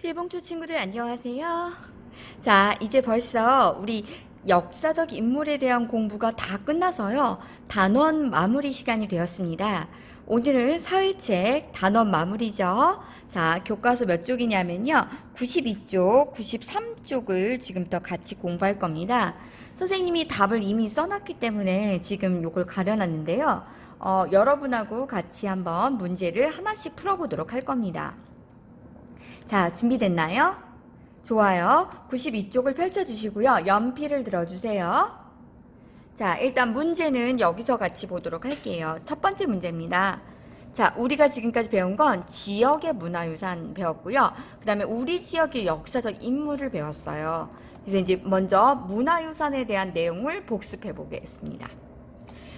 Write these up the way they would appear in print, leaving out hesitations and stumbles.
필봉투 친구들 안녕하세요. 자, 이제 벌써 우리 역사적 인물에 대한 공부가 다 끝나서요. 단원 마무리 시간이 되었습니다. 오늘은 사회책 단원 마무리죠. 자, 교과서 몇 쪽이냐면요. 92쪽, 93쪽을 지금부터 같이 공부할 겁니다. 선생님이 답을 이미 써놨기 때문에 지금 요걸 가려놨는데요. 여러분하고 같이 한번 문제를 하나씩 풀어보도록 할 겁니다. 자, 준비됐나요? 좋아요. 92쪽을 펼쳐주시고요. 연필을 들어주세요. 자, 일단 문제는 여기서 같이 보도록 할게요. 첫 번째 문제입니다. 자, 우리가 지금까지 배운 건 지역의 문화유산 배웠고요. 그 다음에 우리 지역의 역사적 인물을 배웠어요. 그래서 이제 먼저 문화유산에 대한 내용을 복습해 보겠습니다.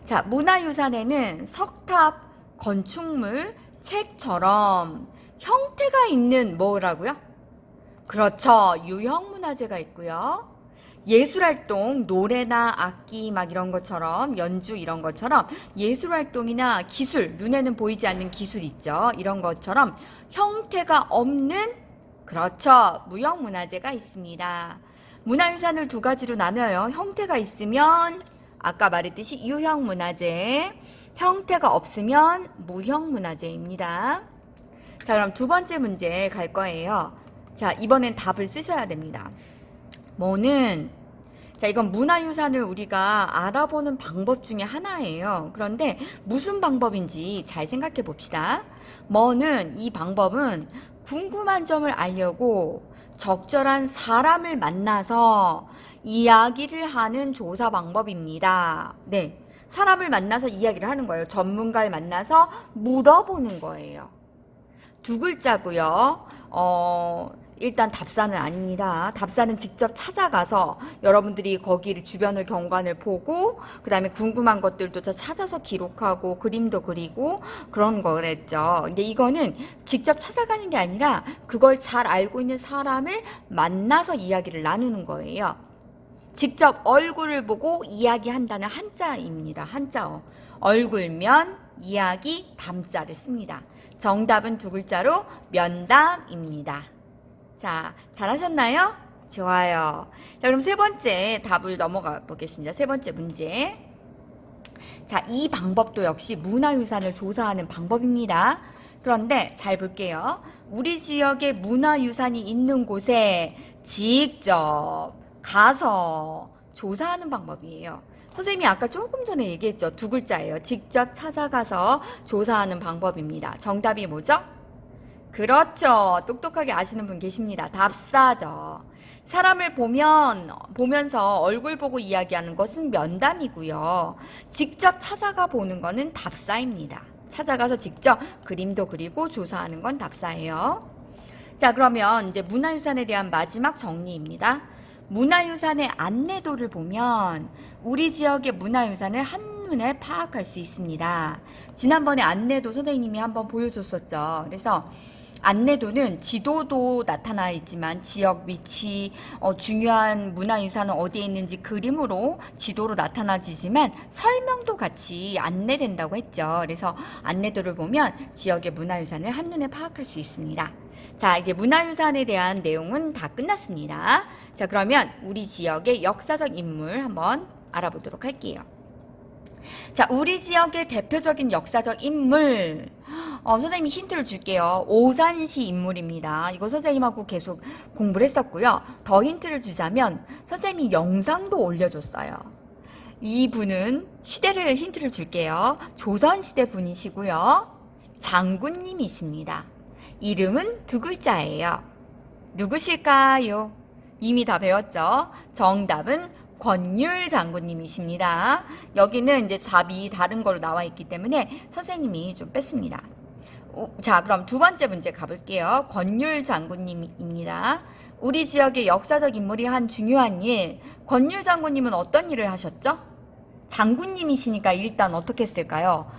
자, 문화유산에는 석탑, 건축물, 책처럼 형태가 있는 뭐라고요? 그렇죠. 유형문화재가 있고요. 예술활동, 노래나 악기 막 이런 것처럼 연주 이런 것처럼 예술활동이나 기술, 눈에는 보이지 않는 기술 있죠. 이런 것처럼 형태가 없는 그렇죠. 무형문화재가 있습니다. 문화유산을 두 가지로 나눠요. 형태가 있으면 아까 말했듯이 유형문화재, 형태가 없으면 무형문화재입니다. 자, 그럼 두 번째 문제 갈 거예요. 자, 이번엔 답을 쓰셔야 됩니다. 뭐는, 자, 이건 문화유산을 우리가 알아보는 방법 중에 하나예요. 그런데 무슨 방법인지 잘 생각해 봅시다. 뭐는, 이 방법은 궁금한 점을 알려고 적절한 사람을 만나서 이야기를 하는 조사 방법입니다. 네. 사람을 만나서 이야기를 하는 거예요. 전문가를 만나서 물어보는 거예요. 두 글자고요. 일단 답사는 아닙니다. 답사는 직접 찾아가서 여러분들이 거기를 주변을 경관을 보고 그 다음에 궁금한 것들도 찾아서 기록하고 그림도 그리고 그런 거랬죠. 근데 이거는 직접 찾아가는 게 아니라 그걸 잘 알고 있는 사람을 만나서 이야기를 나누는 거예요. 직접 얼굴을 보고 이야기한다는 한자입니다. 한자어. 얼굴면 이야기 담자를 씁니다. 정답은 두 글자로 면담입니다. 자, 잘하셨나요? 좋아요. 자, 그럼 세 번째 답을 넘어가 보겠습니다. 세 번째 문제. 자, 이 방법도 역시 문화유산을 조사하는 방법입니다. 그런데 잘 볼게요. 우리 지역에 문화유산이 있는 곳에 직접 가서 조사하는 방법이에요. 선생님이 아까 조금 전에 얘기했죠. 두 글자예요. 직접 찾아가서 조사하는 방법입니다. 정답이 뭐죠? 그렇죠. 똑똑하게 아시는 분 계십니다. 답사죠. 사람을 보면서 얼굴 보고 이야기하는 것은 면담이고요. 직접 찾아가 보는 거는 답사입니다. 찾아가서 직접 그림도 그리고 조사하는 건 답사예요. 자, 그러면 이제 문화유산에 대한 마지막 정리입니다. 문화유산의 안내도를 보면 우리 지역의 문화유산을 한눈에 파악할 수 있습니다. 지난번에 안내도 선생님이 한번 보여줬었죠. 그래서 안내도는 지도도 나타나 있지만 지역 위치, 중요한 문화유산은 어디에 있는지 그림으로 지도로 나타나지만 설명도 같이 안내된다고 했죠. 그래서 안내도를 보면 지역의 문화유산을 한눈에 파악할 수 있습니다. 자, 이제 문화유산에 대한 내용은 다 끝났습니다. 자, 그러면 우리 지역의 역사적 인물 한번 알아보도록 할게요. 자, 우리 지역의 대표적인 역사적 인물. 선생님이 힌트를 줄게요. 오산시 인물입니다. 이거 선생님하고 계속 공부를 했었고요. 더 힌트를 주자면 선생님이 영상도 올려줬어요. 이분은 시대를 힌트를 줄게요. 조선시대 분이시고요. 장군님이십니다. 이름은 두 글자예요. 누구실까요? 이미 다 배웠죠? 정답은 권율 장군님이십니다. 여기는 이제 답이 다른 걸로 나와 있기 때문에 선생님이 좀 뺐습니다. 자, 그럼 두 번째 문제 가볼게요. 권율 장군님입니다. 우리 지역의 역사적 인물이 한 중요한 일. 권율 장군님은 어떤 일을 하셨죠? 장군님이시니까 일단 어떻게 했을까요?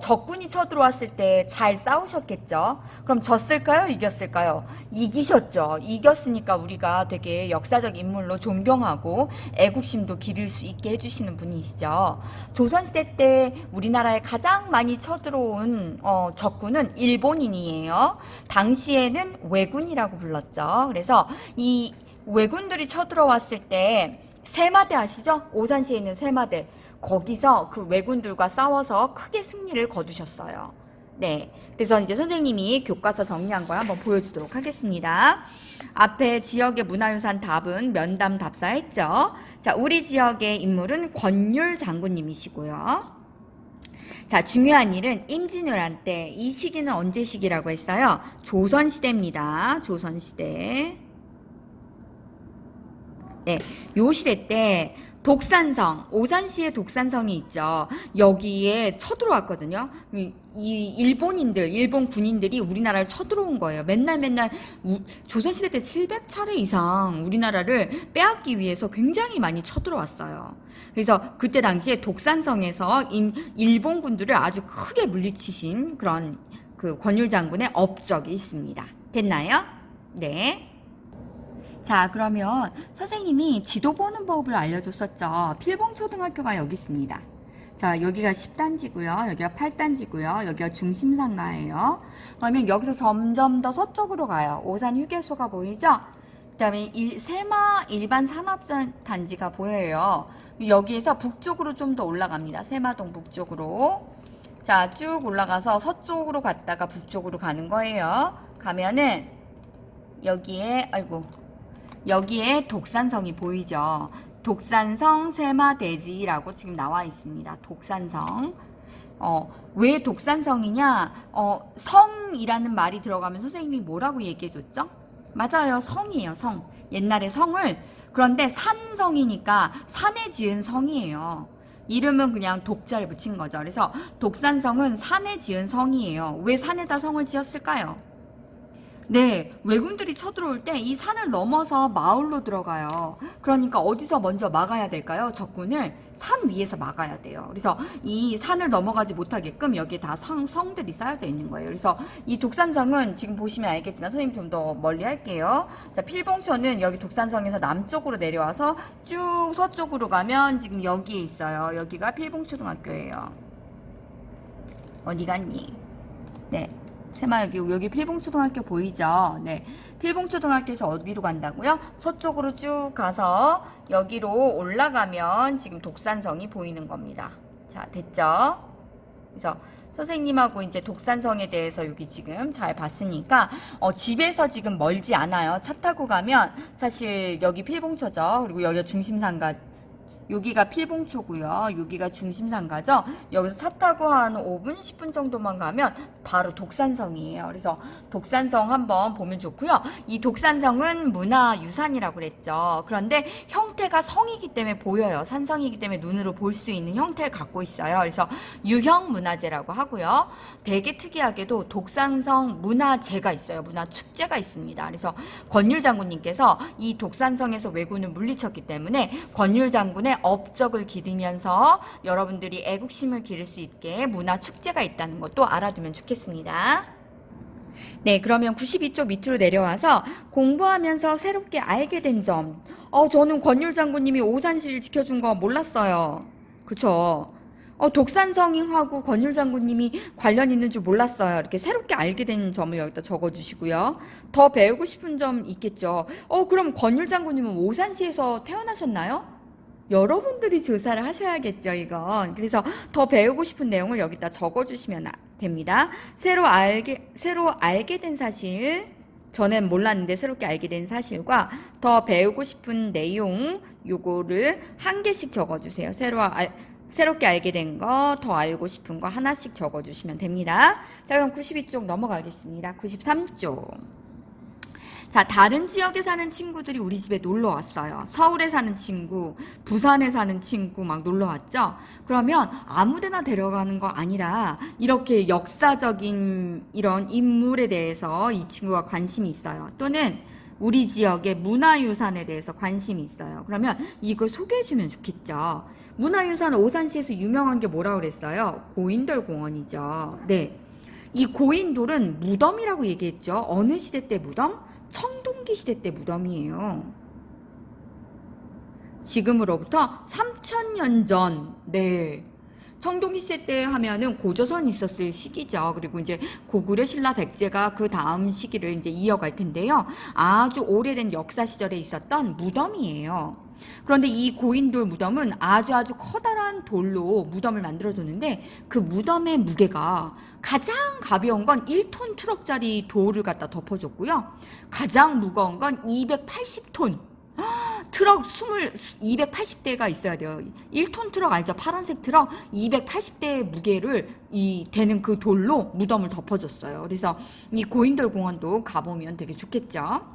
적군이 쳐들어왔을 때 잘 싸우셨겠죠? 그럼 졌을까요? 이겼을까요? 이기셨죠. 이겼으니까 우리가 되게 역사적 인물로 존경하고 애국심도 기를 수 있게 해주시는 분이시죠. 조선시대 때 우리나라에 가장 많이 쳐들어온 적군은 일본인이에요. 당시에는 왜군이라고 불렀죠. 그래서 이 왜군들이 쳐들어왔을 때 세마대 아시죠? 오산시에 있는 세마대. 거기서 그 왜군들과 싸워서 크게 승리를 거두셨어요. 네. 그래서 이제 선생님이 교과서 정리한 걸 한번 보여주도록 하겠습니다. 앞에 지역의 문화유산 답은 면담 답사했죠. 자, 우리 지역의 인물은 권율 장군님이시고요. 자, 중요한 일은 임진왜란 때, 이 시기는 언제 시기라고 했어요? 조선시대입니다. 조선시대. 네, 요 시대 때 독산성, 오산시에 독산성이 있죠. 여기에 쳐들어왔거든요. 이 일본인들, 일본 군인들이 우리나라를 쳐들어온 거예요. 맨날 조선시대 때 700차례 이상 우리나라를 빼앗기 위해서 굉장히 많이 쳐들어왔어요. 그래서 그때 당시에 독산성에서 일본군들을 아주 크게 물리치신 그런 그 권율 장군의 업적이 있습니다. 됐나요? 네. 자, 그러면 선생님이 지도 보는 법을 알려줬었죠. 필봉초등학교가 여기 있습니다. 자, 여기가 10단지고요. 여기가 8단지고요. 여기가 중심상가예요. 그러면 여기서 점점 더 서쪽으로 가요. 오산 휴게소가 보이죠? 그 다음에 세마 일반 산업단지가 보여요. 여기에서 북쪽으로 좀 더 올라갑니다. 세마동 북쪽으로. 자, 쭉 올라가서 서쪽으로 갔다가 북쪽으로 가는 거예요. 가면은 여기에 독산성이 보이죠. 독산성 세마대지라고 지금 나와 있습니다. 독산성. 왜 독산성이냐? 성이라는 말이 들어가면 선생님이 뭐라고 얘기해 줬죠? 맞아요. 성이에요. 성. 옛날에 성을, 그런데 산성이니까 산에 지은 성이에요. 이름은 그냥 독자를 붙인 거죠. 그래서 독산성은 산에 지은 성이에요. 왜 산에다 성을 지었을까요? 네, 왜군들이 쳐들어올 때 이 산을 넘어서 마을로 들어가요. 그러니까 어디서 먼저 막아야 될까요? 적군을 산 위에서 막아야 돼요. 그래서 이 산을 넘어가지 못하게끔 여기에 다 성들이 쌓여져 있는 거예요. 그래서 이 독산성은 지금 보시면 알겠지만 선생님 좀 더 멀리 할게요. 자, 필봉초는 여기 독산성에서 남쪽으로 내려와서 쭉 서쪽으로 가면 지금 여기에 있어요. 여기가 필봉초등학교예요. 어디 갔니? 네. 세마 여기 필봉초등학교 보이죠? 네. 필봉초등학교에서 어디로 간다고요? 서쪽으로 쭉 가서 여기로 올라가면 지금 독산성이 보이는 겁니다. 자, 됐죠? 그래서 선생님하고 이제 독산성에 대해서 여기 지금 잘 봤으니까 집에서 지금 멀지 않아요. 차 타고 가면 사실 여기 필봉초죠. 그리고 여기가 중심상가. 여기가 필봉초고요. 여기가 중심상가죠. 여기서 차 타고 한 5분, 10분 정도만 가면 바로 독산성이에요. 그래서 독산성 한번 보면 좋고요. 이 독산성은 문화유산이라고 그랬죠. 그런데 형태가 성이기 때문에 보여요. 산성이기 때문에 눈으로 볼 수 있는 형태를 갖고 있어요. 그래서 유형문화재라고 하고요. 되게 특이하게도 독산성 문화재가 있어요. 문화축제가 있습니다. 그래서 권율 장군님께서 이 독산성에서 왜군을 물리쳤기 때문에 권율 장군의 업적을 기리면서 여러분들이 애국심을 기를 수 있게 문화축제가 있다는 것도 알아두면 좋겠습니다. 네, 그러면 92쪽 밑으로 내려와서 공부하면서 새롭게 알게 된 점. 저는 권율 장군님이 오산시를 지켜준 거 몰랐어요. 그쵸? 독산성하고 권율 장군님이 관련 있는 줄 몰랐어요. 이렇게 새롭게 알게 된 점을 여기다 적어주시고요. 더 배우고 싶은 점 있겠죠. 그럼 권율 장군님은 오산시에서 태어나셨나요? 여러분들이 조사를 하셔야겠죠, 이건. 그래서 더 배우고 싶은 내용을 여기다 적어주시면 됩니다. 새로 알게 된 사실, 전엔 몰랐는데 새롭게 알게 된 사실과 더 배우고 싶은 내용, 요거를 한 개씩 적어주세요. 새롭게 알게 된 거, 더 알고 싶은 거 하나씩 적어주시면 됩니다. 자, 그럼 92쪽 넘어가겠습니다. 93쪽. 자, 다른 지역에 사는 친구들이 우리 집에 놀러 왔어요. 서울에 사는 친구, 부산에 사는 친구 막 놀러 왔죠? 그러면 아무 데나 데려가는 거 아니라 이렇게 역사적인 이런 인물에 대해서 이 친구가 관심이 있어요. 또는 우리 지역의 문화유산에 대해서 관심이 있어요. 그러면 이걸 소개해주면 좋겠죠. 문화유산 오산시에서 유명한 게 뭐라고 그랬어요? 고인돌 공원이죠. 네. 이 고인돌은 무덤이라고 얘기했죠. 어느 시대 때 무덤? 청동기 시대 때 무덤이에요. 지금으로부터 3000년 전. 네. 청동기 시대 때 하면은 고조선이 있었을 시기죠. 그리고 이제 고구려 신라 백제가 그 다음 시기를 이제 이어갈 텐데요. 아주 오래된 역사 시절에 있었던 무덤이에요. 그런데 이 고인돌 무덤은 아주 커다란 돌로 무덤을 만들어줬는데 그 무덤의 무게가 가장 가벼운 건 1톤 트럭짜리 돌을 갖다 덮어줬고요. 가장 무거운 건 280톤. 트럭 280대가 있어야 돼요. 1톤 트럭 알죠? 파란색 트럭 280대의 무게를 되는 그 돌로 무덤을 덮어줬어요. 그래서 이 고인돌 공원도 가보면 되게 좋겠죠.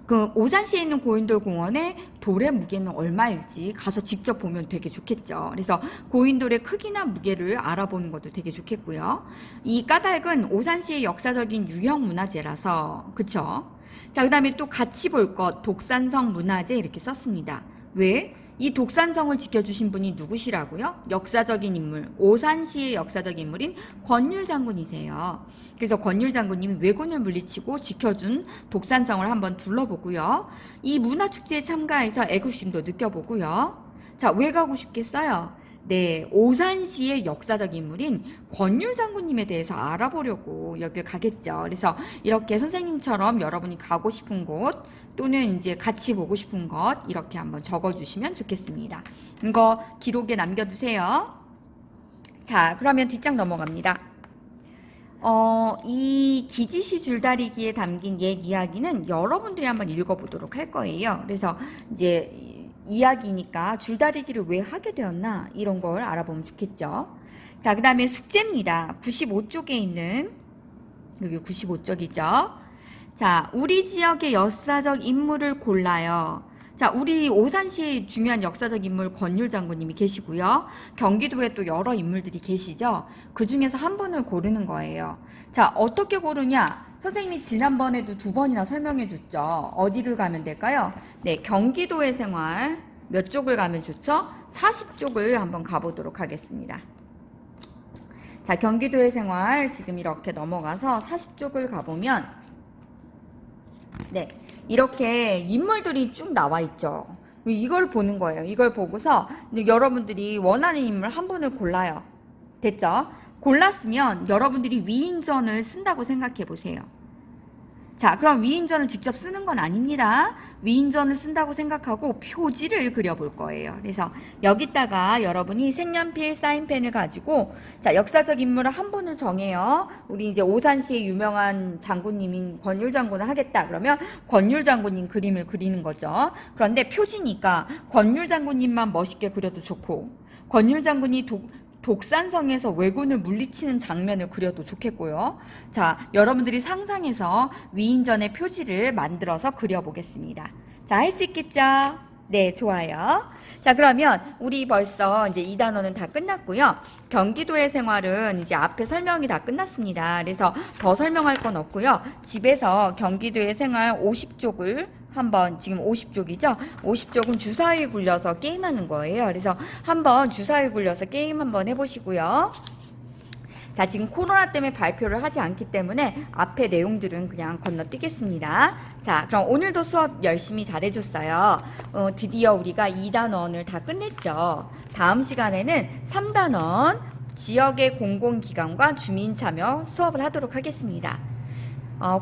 그 오산시에 있는 고인돌 공원의 돌의 무게는 얼마일지 가서 직접 보면 되게 좋겠죠. 그래서 고인돌의 크기나 무게를 알아보는 것도 되게 좋겠고요. 이 까닭은 오산시의 역사적인 유형 문화재라서 그쵸? 자, 그 다음에 또 같이 볼 것 독산성 문화재 이렇게 썼습니다. 왜? 이 독산성을 지켜주신 분이 누구시라고요? 역사적인 인물, 오산시의 역사적인 인물인 권율 장군이세요. 그래서 권율 장군님이 왜군을 물리치고 지켜준 독산성을 한번 둘러보고요. 이 문화축제에 참가해서 애국심도 느껴보고요. 자, 왜 가고 싶겠어요? 네, 오산시의 역사적 인물인 권율 장군님에 대해서 알아보려고 여길 가겠죠. 그래서 이렇게 선생님처럼 여러분이 가고 싶은 곳 또는 이제 같이 보고 싶은 것 이렇게 한번 적어주시면 좋겠습니다. 이거 기록에 남겨두세요. 자, 그러면 뒷장 넘어갑니다. 이 기지시 줄다리기에 담긴 옛 이야기는 여러분들이 한번 읽어보도록 할 거예요. 그래서 이제 이야기니까 줄다리기를 왜 하게 되었나 이런 걸 알아보면 좋겠죠. 자, 그 다음에 숙제입니다. 95쪽에 있는 여기 95쪽이죠. 자, 우리 지역의 역사적 인물을 골라요. 자, 우리 오산시에 중요한 역사적 인물 권율 장군님이 계시고요. 경기도에 또 여러 인물들이 계시죠. 그 중에서 한 분을 고르는 거예요. 자, 어떻게 고르냐? 선생님이 지난번에도 2번이나 설명해 줬죠. 어디를 가면 될까요? 네, 경기도의 생활 몇 쪽을 가면 좋죠? 40쪽을 한번 가보도록 하겠습니다. 자, 경기도의 생활 지금 이렇게 넘어가서 40쪽을 가보면 네, 이렇게 인물들이 쭉 나와 있죠. 이걸 보는 거예요. 이걸 보고서 여러분들이 원하는 인물 한 분을 골라요. 됐죠? 골랐으면 여러분들이 위인전을 쓴다고 생각해 보세요. 자, 그럼 위인전을 직접 쓰는 건 아닙니다. 위인전을 쓴다고 생각하고 표지를 그려볼 거예요. 그래서 여기다가 여러분이 색연필, 사인펜을 가지고 자, 역사적 인물을 한 분을 정해요. 우리 이제 오산시의 유명한 장군님인 권율 장군을 하겠다. 그러면 권율 장군님 그림을 그리는 거죠. 그런데 표지니까 권율 장군님만 멋있게 그려도 좋고 권율 장군이 독산성에서 왜군을 물리치는 장면을 그려도 좋겠고요. 자, 여러분들이 상상해서 위인전의 표지를 만들어서 그려보겠습니다. 자, 할 수 있겠죠? 네, 좋아요. 자, 그러면 우리 벌써 이제 이 단원은 다 끝났고요. 경기도의 생활은 이제 앞에 설명이 다 끝났습니다. 그래서 더 설명할 건 없고요. 집에서 경기도의 생활 50쪽을 한번 지금 50쪽이죠? 50쪽은 주사위에 굴려서 게임하는 거예요. 그래서 한번 주사위에 굴려서 게임 한번 해보시고요. 자, 지금 코로나 때문에 발표를 하지 않기 때문에 앞에 내용들은 그냥 건너뛰겠습니다. 자, 그럼 오늘도 수업 열심히 잘해줬어요. 드디어 우리가 2단원을 다 끝냈죠. 다음 시간에는 3단원 지역의 공공기관과 주민참여 수업을 하도록 하겠습니다.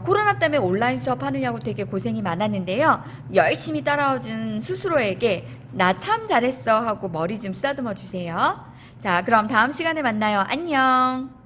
코로나 때문에 온라인 수업 하느냐고 되게 고생이 많았는데요. 열심히 따라와준 스스로에게 나 참 잘했어 하고 머리 좀 쓰다듬어 주세요. 자, 그럼 다음 시간에 만나요. 안녕.